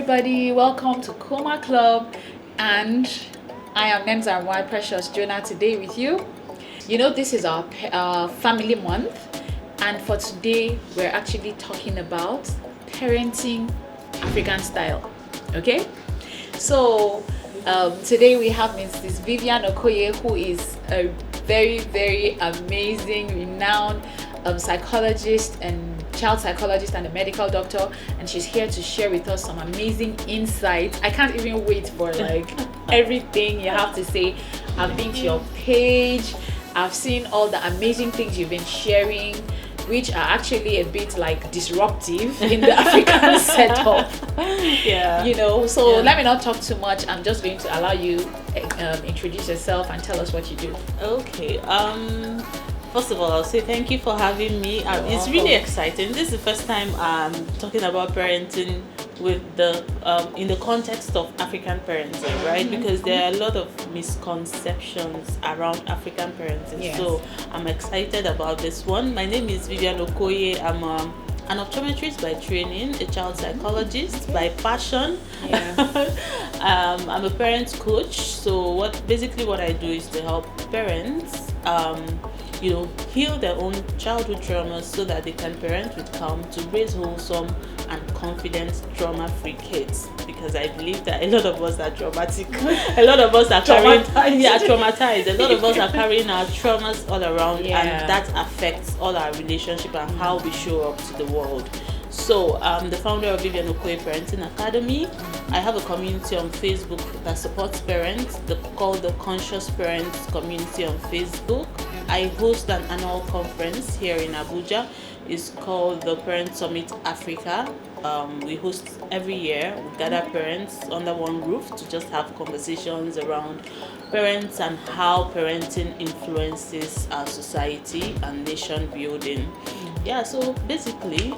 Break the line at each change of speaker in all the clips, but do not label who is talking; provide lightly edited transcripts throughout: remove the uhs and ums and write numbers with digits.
everybody, welcome to Coma Club, and I am Nenzarwa Precious Jonah today with you. You know, this is our family month, and for today we're actually talking about parenting African style. Okay, so today we have Mrs. Vivian Okoye, who is a very amazing, renowned psychologist and child psychologist and a medical doctor, and she's here to share with us some amazing insights. I can't even wait for everything you have to say. I've been to your page, I've seen all the amazing things you've been sharing, which are actually a bit disruptive in the African setup.
Yeah.
You know, so let me not talk too much. I'm just going to allow you introduce yourself and tell us what you do.
Okay. First of all, I'll say thank you for having me. It's really exciting. This is the first time I'm talking about parenting with the in the context of African parenting, right? Because there are a lot of misconceptions around African parenting.
Yes.
So I'm excited about this one. My name is Vivian Okoye. I'm an optometrist by training, a child psychologist by passion.
Yeah.
I'm a parent coach. So what I do is to help parents heal their own childhood traumas so that they can parent with calm to raise wholesome and confident trauma-free kids. Because I believe that a lot of us are traumatic. A lot of us are traumatized. A lot of us are carrying our traumas all around, and that affects all our relationship and how we show up to the world. So I'm the founder of Vivian Okoye Parenting Academy. I have a community on Facebook that supports parents, called the Conscious Parents Community on Facebook. I host an annual conference here in Abuja. It's called the Parent Summit Africa. We host every year. We gather parents under one roof to just have conversations around parents and how parenting influences our society and nation building. Yeah, so basically,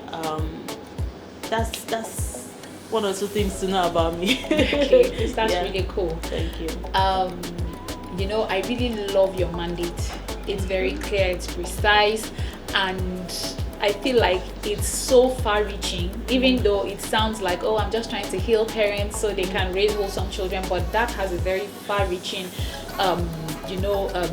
that's one or two things to know about me.
Okay, that's really cool.
Thank you.
I really love your mandate. It's very clear, it's precise, and I feel like it's so far-reaching, even though it sounds like, I'm just trying to heal parents so they can raise wholesome children, but that has a very far-reaching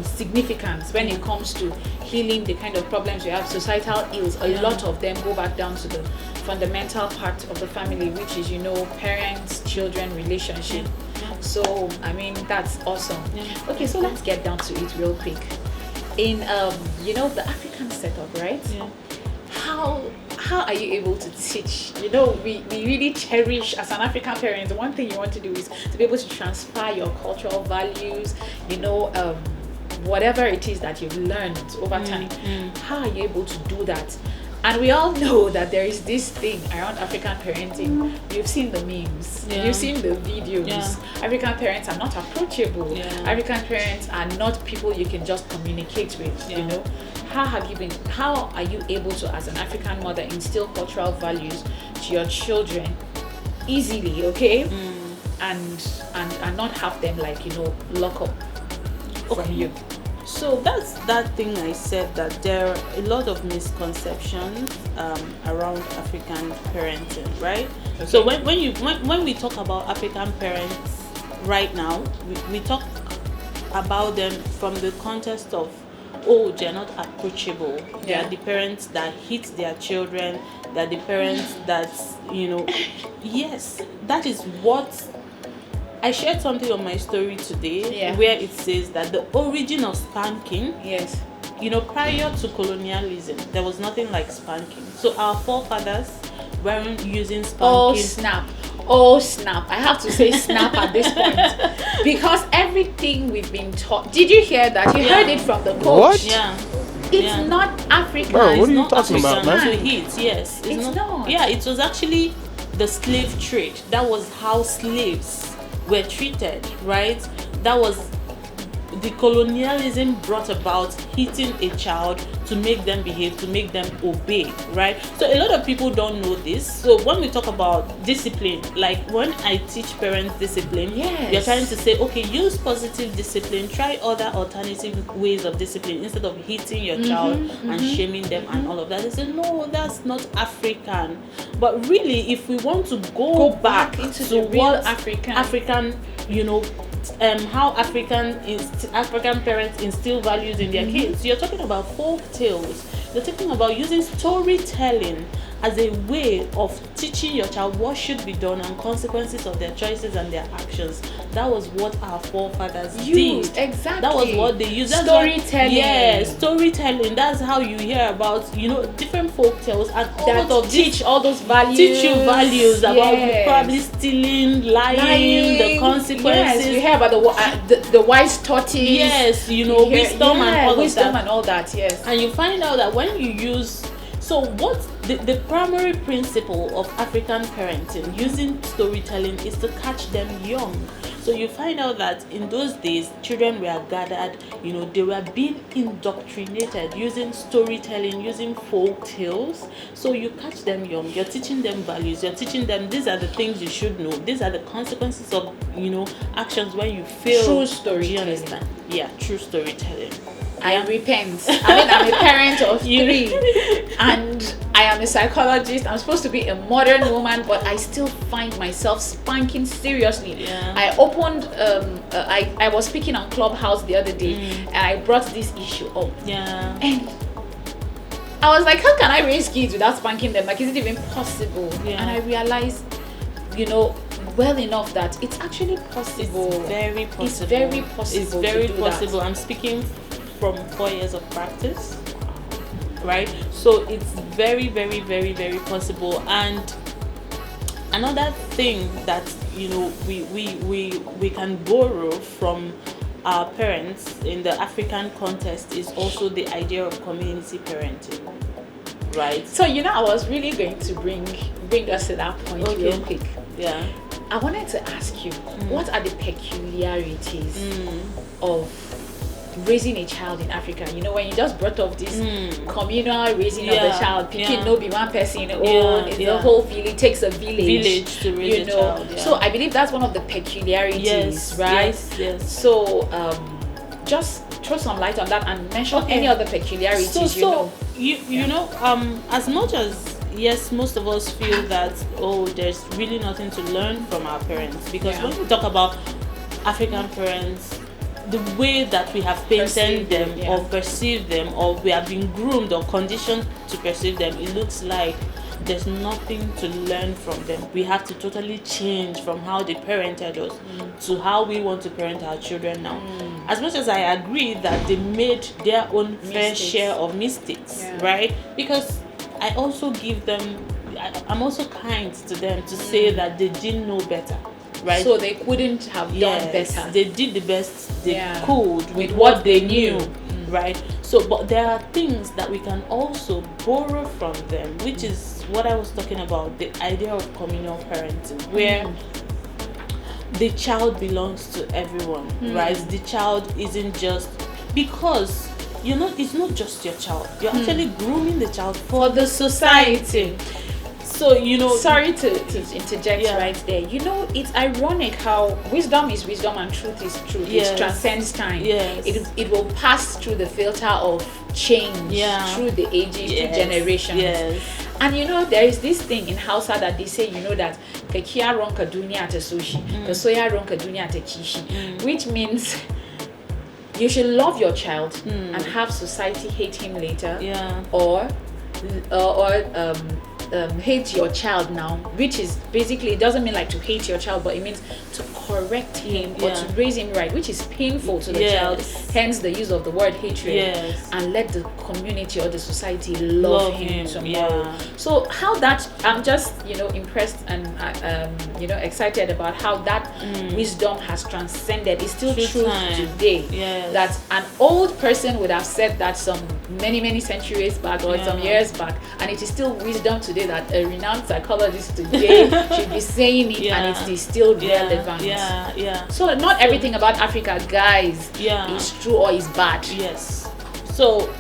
significance when it comes to healing the kind of problems we have, societal ills. A lot of them go back down to the fundamental part of the family, which is parents, children, relationship. So that's awesome. Okay, so let's get down to it real quick. In the African setup, right? How are you able to teach? We really cherish, as an African parent, one thing you want to do is to be able to transfer your cultural values, whatever it is that you've learned over time. How are you able to do that? And we all know that there is this thing around African parenting. You've seen the memes, you've seen the videos. African parents are not approachable. African parents are not people you can just communicate with. How are you able to, as an African mother, instill cultural values to your children easily, and not have them lock up from you?
So that's that thing I said, that there are a lot of misconceptions around African parenting, right? Okay. So when we talk about African parents right now, we talk about them from the context of, they're not approachable. They are the parents that hit their children. They're the parents that, yes, that is what. I shared something on my story today where it says that the origin of spanking, prior to colonialism, there was nothing like spanking. So our forefathers weren't using spanking.
Oh snap. I have to say snap at this point. Because everything we've been taught. Did you hear that? You heard it from the coach.
What?
Yeah.
It's not African.
Bro, what are you
not
talking about, man?
To hit, yes.
It's not.
Yeah, it was actually the slave trade. That was how slaves were treated, right? That was the colonialism brought about hitting a child to make them behave, to make them obey, right? So a lot of people don't know this. So when we talk about discipline, like when I teach parents discipline,
Yes.
you're trying to say, okay, use positive discipline, try other alternative ways of discipline instead of hitting your child and shaming them and all of that. They say, no, that's not African. But really, if we want to go back
into
to
the real
what
African,
you know, how African parents instill values in their kids. You're talking about folk tales. You're talking about using storytelling as a way of teaching your child what should be done and consequences of their choices and their actions. That was what our forefathers did.
Exactly.
That was what they used.
Storytelling.
Storytelling. That's how you hear about, different folk tales and
that
all of
teach all those values.
Teach you values about probably stealing, lying, the consequences.
Yes, you hear about the wise tortoise.
Yes, wisdom and all
wisdom
of that.
and all that. Yes.
And you find out that when you use, so what the primary principle of African parenting using storytelling is to catch them young. So you find out that in those days, children were gathered, they were being indoctrinated using storytelling, using folk tales. So you catch them young, you're teaching them values, you're teaching them these are the things you should know, these are the consequences of, actions when you fail.
True storytelling.
Do you understand? Yeah, true storytelling.
I repent. I'm a parent of 3 and I am a psychologist. I'm supposed to be a modern woman, but I still find myself spanking seriously.
Yeah.
I opened I was speaking on Clubhouse the other day and I brought this issue up.
Yeah.
And I was like, how can I raise kids without spanking them? Like, is it even possible?
Yeah.
And I realized, well enough that it's actually possible.
It's very possible.
It's very possible.
It's very
to do
possible.
That.
I'm speaking from 4 years of practice, right? So it's very, very, very, very possible. And another thing that we can borrow from our parents in the African context is also the idea of community parenting, right?
So I was really going to bring us to that point real quick.
Yeah.
I wanted to ask you, what are the peculiarities of raising a child in Africa? When you just brought up this communal raising of the child, picking no be one person own, the whole village takes a village
to raise a child. Yeah.
So I believe that's one of the peculiarities, right?
Yes.
So just throw some light on that and mention any other peculiarities.
So as much as yes, most of us feel that there's really nothing to learn from our parents, because when we talk about African parents, the way that we have painted them or perceived them, or we have been groomed or conditioned to perceive them, it looks like there's nothing to learn from them. We have to totally change from how they parented us to how we want to parent our children now. As much as I agree that they made their own fair share of mistakes, right? Because I also give them, I'm also kind to them to say that they didn't know better. Right.
So they couldn't have done better.
They did the best they could with what they knew, right? So, but there are things that we can also borrow from them, which is what I was talking about, the idea of communal parenting, where the child belongs to everyone, right? The child isn't just because it's not just your child. You're actually grooming the child for the society. So
sorry to interject right there. It's ironic how wisdom is wisdom and truth is truth. It transcends time. It will pass through the filter of change through the ages, through generations. And there is this thing in Hausa that they say, that kekia ronka dunia te sushi, kesoya ronka dunia te chishi, which means you should love your child and have society hate him later, or hate your child now, which is basically, it doesn't mean like to hate your child, but it means to correct him or to raise him right, which is painful to the child, hence the use of the word hatred, and let the community or the society love him tomorrow. So how that, I'm just impressed and excited about how that wisdom has transcended. It's still true today, that an old person would have said that some many centuries back or some years back, and it is still wisdom today. today that a renowned psychologist today should be saying it, and it is still relevant. So not everything about Africa, guys, is true or is bad.
Yes. So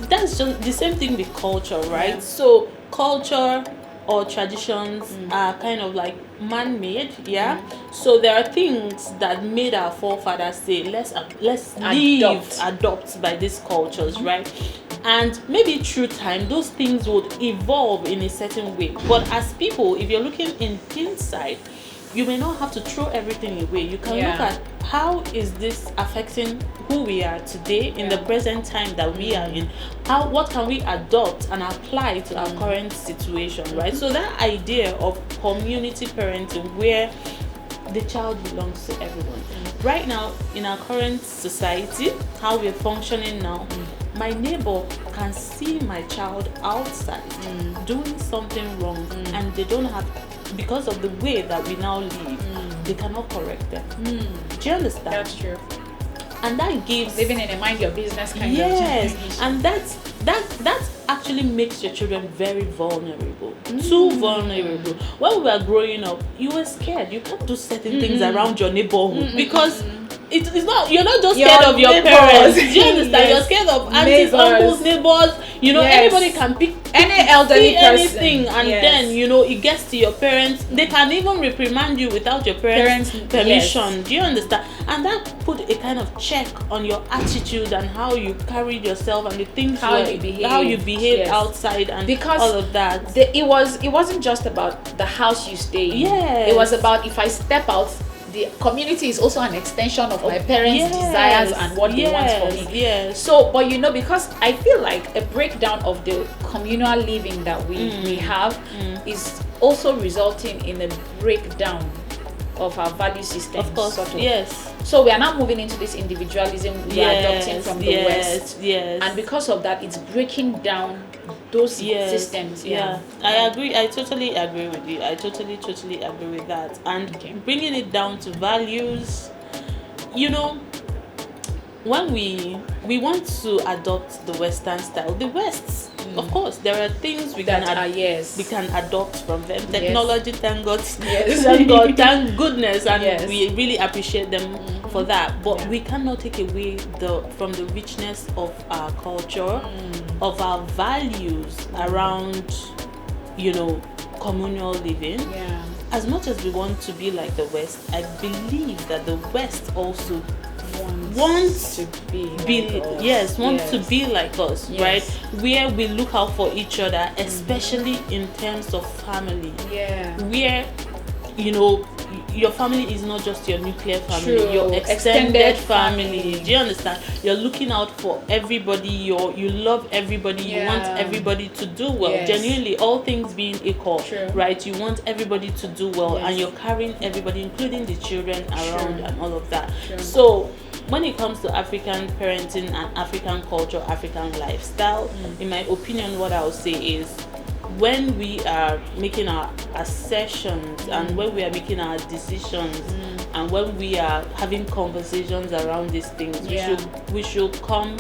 that's just the same thing with culture, right? So culture or traditions are kind of like man-made, so there are things that made our forefathers say, let's adopt by these cultures, right? And maybe through time those things would evolve in a certain way, but as people, if you're looking in hindsight, you may not have to throw everything away. You can look at how is this affecting who we are today in the present time that we are in. What can we adopt and apply to our current situation, right? So that idea of community parenting where the child belongs to everyone. Right now in our current society, how we're functioning now, my neighbor can see my child outside doing something wrong, and they don't have, because of the way that we now live, they cannot correct them. Do you understand?
That's true.
And that gives
living in a mind your business kind of
generation. And that actually makes your children very vulnerable. Too vulnerable. When we were growing up, you were scared. You can't do certain things around your neighborhood because it's not, you're not just scared of your parents. Do you understand? You're scared of aunties, uncles, neighbors. Anybody can pick
any elderly person,
anything, and then it gets to your parents. They can even reprimand you without your parents' permission. Do you understand? And that put a kind of check on your attitude and how you carried yourself and the things how you behave outside and because all of that.
It wasn't just about the house you stay in. It was about, if I step out, the community is also an extension of my parents' desires and what they want for me. So, but because I feel like a breakdown of the communal living that we have is also resulting in a breakdown of our value system.
Of course, yes.
So we are now moving into this individualism we are adopting from the West. And because of that, it's breaking down those systems.
I agree. I totally agree with you. I totally agree with that. And bringing it down to values, when we want to adopt the Western style, the West, of course, there are things we can adopt from them. Technology, thank God, thank God, thank goodness, and we really appreciate them for that. But we cannot take away from the richness of our culture, of our values around, communal living. As much as we want to be like the West, I believe that the West also wants to be like us, right? Where we look out for each other, especially in terms of family. Where your family is not just your nuclear family, your extended family. Do you understand? You're looking out for everybody. You love everybody. You want everybody to do well. Genuinely, all things being equal, right? You want everybody to do well, and you're carrying everybody, including the children around and all of that. So when it comes to African parenting and African culture, African lifestyle, in my opinion, what I would say is, when we are making our assertions and when we are making our decisions and when we are having conversations around these things, we should come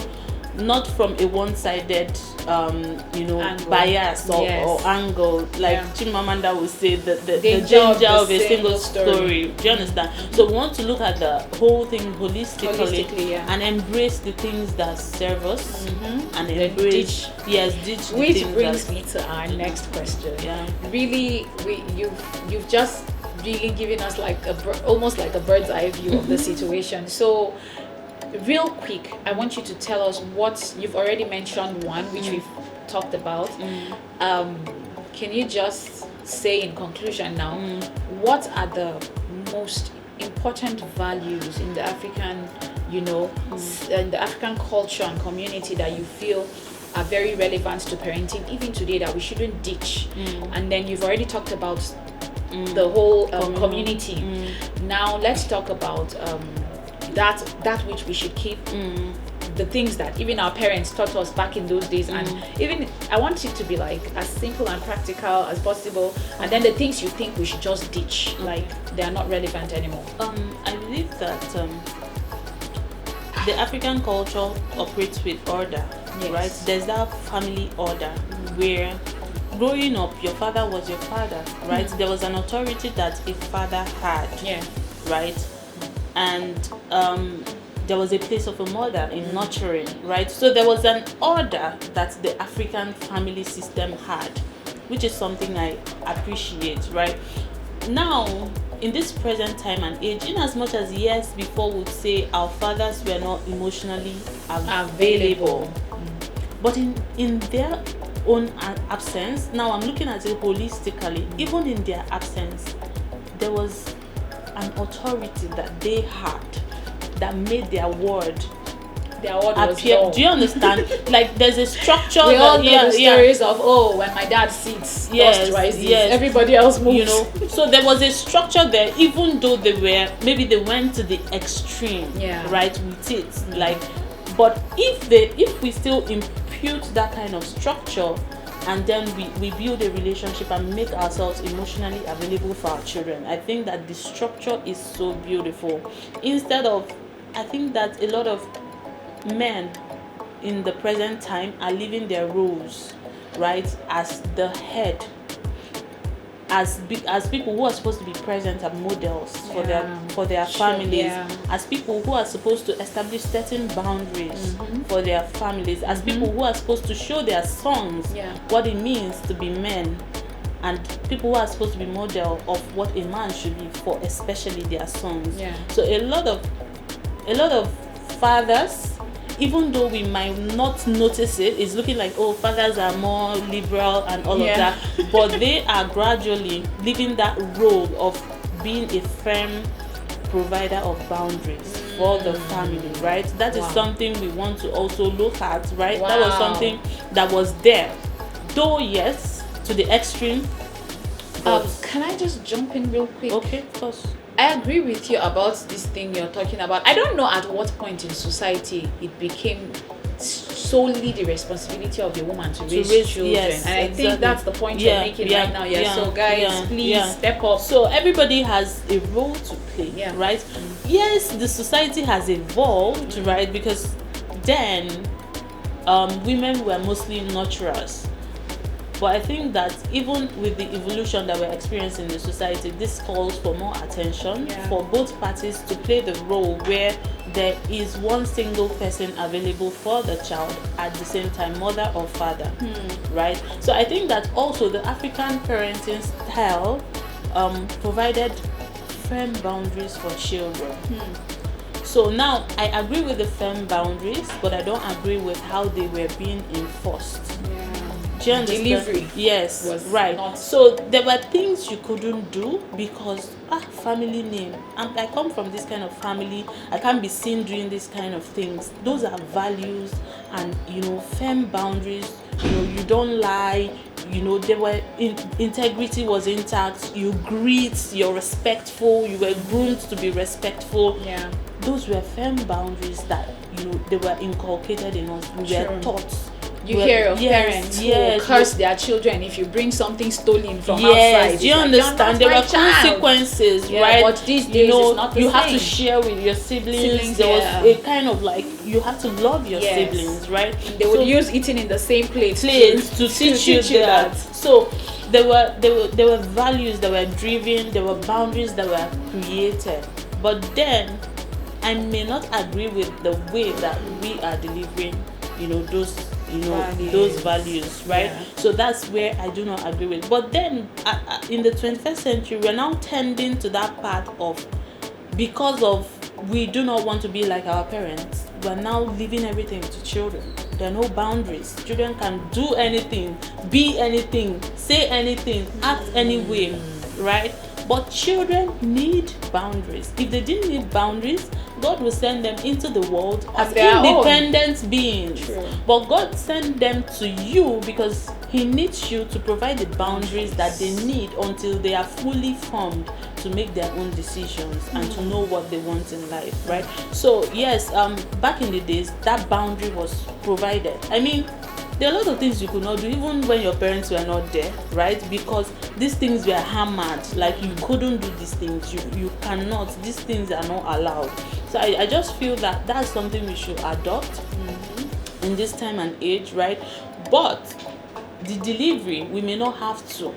not from a one-sided bias or angle, like Chimamanda would say, the danger of a single story. Do you understand? So we want to look at the whole thing holistically and embrace the things that serve us and embrace
which brings me to our next question. Really, you've just really given us like almost like a bird's eye view of the situation. So real quick, I want you to tell us what you've already mentioned, one which we've talked about. Can you just say in conclusion now, what are the most important values in the African, in the African culture and community that you feel are very relevant to parenting even today that we shouldn't ditch? And then you've already talked about the whole community. Now let's talk about that which we should keep, the things that even our parents taught us back in those days, and even I want it to be like as simple and practical as possible, and then the things you think we should just ditch, like they are not relevant anymore.
I believe that the African culture operates with order, right? There's that family order where growing up, your father was your father, right? There was an authority that a father had,
Yeah.
right? And there was a place of a mother in nurturing, right? So there was an order that the African family system had, which is something I appreciate, right? Now, in this present time and age, in as much as years before would say our fathers were not emotionally available, but in their own absence, now I'm looking at it holistically, even in their absence, there was an authority that they had that made their word appear.
Was
do you understand? Like there's a structure.
We all know the stories of when my dad sits, dust rises, everybody else moves.
You know, so there was a structure there, even though they went to the extreme, right, with it. Like, but if we still impute that kind of structure, and then we build a relationship and make ourselves emotionally available for our children, I think that the structure is so beautiful. Instead of, I think that a lot of men in the present time are living their roles, right, as the head, as people who are supposed to be present and models for their families, as people who are supposed to establish certain boundaries for their families, as people who are supposed to show their sons what it means to be men, and people who are supposed to be model of what a man should be for especially their sons. So a lot of fathers, even though we might not notice it, it's looking like, fathers are more liberal and all of that, but they are gradually living that role of being a firm provider of boundaries for the family, right? That is something we want to also look at, right? That was something that was there, though yes, to the extreme.
Can I just jump in real quick?
Okay, of course.
I agree with you about this thing you're talking about. I don't know at what point in society it became solely the responsibility of a woman to raise children.
Yes,
and I think that's the point you're making right now. So guys, please step up.
So everybody has a role to play, right? Yes, the society has evolved, right? Because then women were mostly nurturers. But I think that even with the evolution that we're experiencing in the society, this calls for more attention for both parties to play the role where there is one single person available for the child at the same time, mother or father, right? So I think that also the African parenting style provided firm boundaries for children. So now I agree with the firm boundaries, but I don't agree with how they were being enforced.
Delivery
was right. So there were things you couldn't do because family name. I come from this kind of family. I can't be seen doing this kind of things. Those are values and firm boundaries. You don't lie. There were integrity was intact. You greet. You're respectful. You were groomed to be respectful. Those were firm boundaries that they were inculcated in us. We were taught.
You hear of parents who curse their children if you bring something stolen from outside.
Do you understand? There were consequences, right?
But these days it's not the
you
same.
have to share with your siblings. There was a kind of like you have to love your siblings, right?
They would use eating in the same plate
to teach you that. So there were values that were driven. There were boundaries that were created. But then I may not agree with the way that we are delivering, those values, right? So that's where I do not agree with. But then in the 21st century, we're now tending to that part of, because of we do not want to be like our parents, we're now leaving everything to children. There are no boundaries. Children can do anything, be anything, say anything, act any way, right? But children need boundaries. If they didn't need boundaries, God will send them into the world as independent beings.
True.
But God sent them to you because He needs you to provide the boundaries that they need until they are fully formed to make their own decisions and to know what they want in life, right? So yes, back in the days, that boundary was provided. I mean, there are a lot of things you could not do even when your parents were not there, right? Because these things were hammered, like you couldn't do these things, you cannot, these things are not allowed. So I just feel that that's something we should adopt in this time and age, right? But the delivery, we may not have to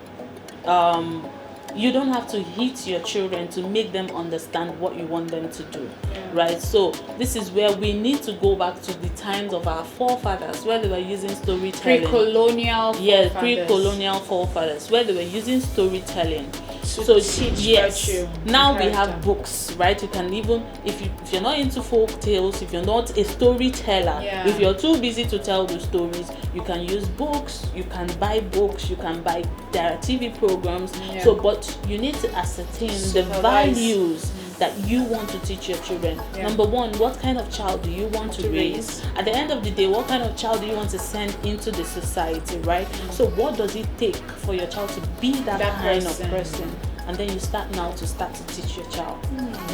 you don't have to hit your children to make them understand what you want them to do, right? So this is where we need to go back to the times of our forefathers, where they were using storytelling.
Pre-colonial
Yes, pre-colonial forefathers, where they were using storytelling.
So teach virtue.
Now we have books, right? You can even, if you're not into folk tales, if you're not a storyteller, if you're too busy to tell the stories, you can use books, you can buy books, you can buy, there are TV programs. So but you need to ascertain the values that you want to teach your children. Number one, what kind of child do you want to raise? At the end of the day, what kind of child do you want to send into the society, right? So what does it take for your child to be that kind of person? And then you start to teach your child,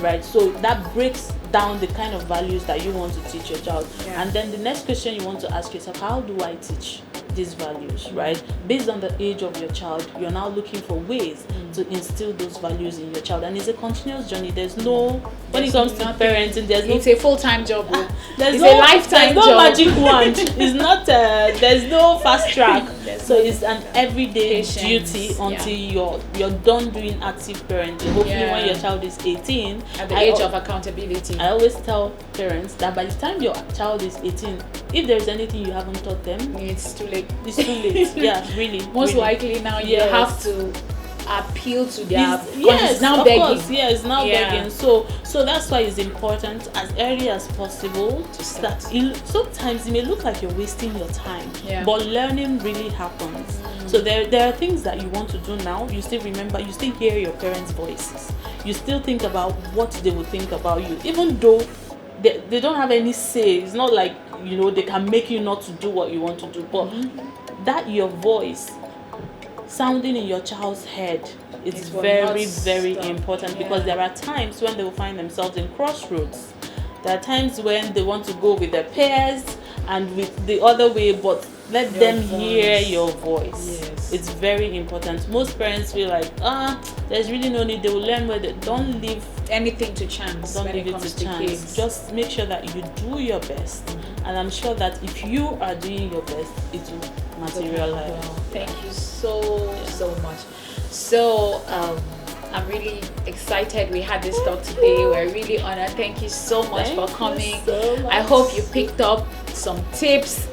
right? So that breaks down the kind of values that you want to teach your child. And then the next question you want to ask yourself, how do I teach these values, right? Based on the age of your child, you're now looking for ways to instill those values in your child. And it's a continuous journey. When it comes to parenting,
it's a full-time job.
It's
a lifetime job.
There's no magic wand. It's not, there's no fast track. So it's an everyday duty until you're done doing active parenting. Hopefully when your child is 18,
at the age of accountability.
I always tell parents that by the time your child is 18, if there's anything you haven't taught them,
it's too late.
It's too late. Yeah, really.
Most
really.
likely now you have to appeal to their
it's
now begging.
Course, it's now begging. So that's why it's important as early as possible to start. Sometimes it may look like you're wasting your time, but learning really happens. So there are things that you want to do now. You still remember, you still hear your parents' voices. You still think about what they will think about you, even though they don't have any say. It's not like they can make you not to do what you want to do, but that your voice sounding in your child's head is very, very important, because there are times when they will find themselves in crossroads. There are times when they want to go with their peers and with the other way, but let them hear your voice. It's very important. Most parents feel like, there's really no need. They will learn where they don't leave
anything to chance.
Don't leave it to chance. Kids. Just make sure that you do your best. And I'm sure that if you are doing your best, it will materialize.
Thank you so much. So I'm really excited we had this talk today. We're really honored. Thank you so much for coming. I hope you picked up some tips.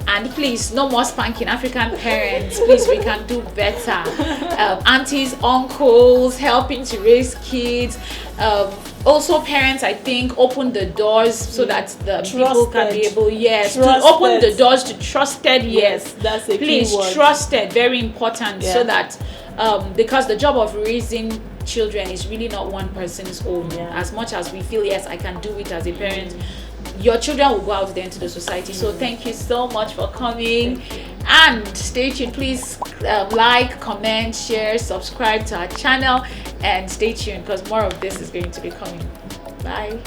And please, no more spanking. African parents, please, we can do better. Aunties, uncles, helping to raise kids. Also, parents, I think, open the doors so that the people can be able, to open the doors to trusted,
that's a
please,
key word.
Trusted, very important, so that, because the job of raising children is really not one person's own. As much as we feel, yes, I can do it as a parent, your children will go out there into the society. So thank you so much for coming, and stay tuned. Please like, comment, share, subscribe to our channel, and stay tuned because more of this is going to be coming. Bye.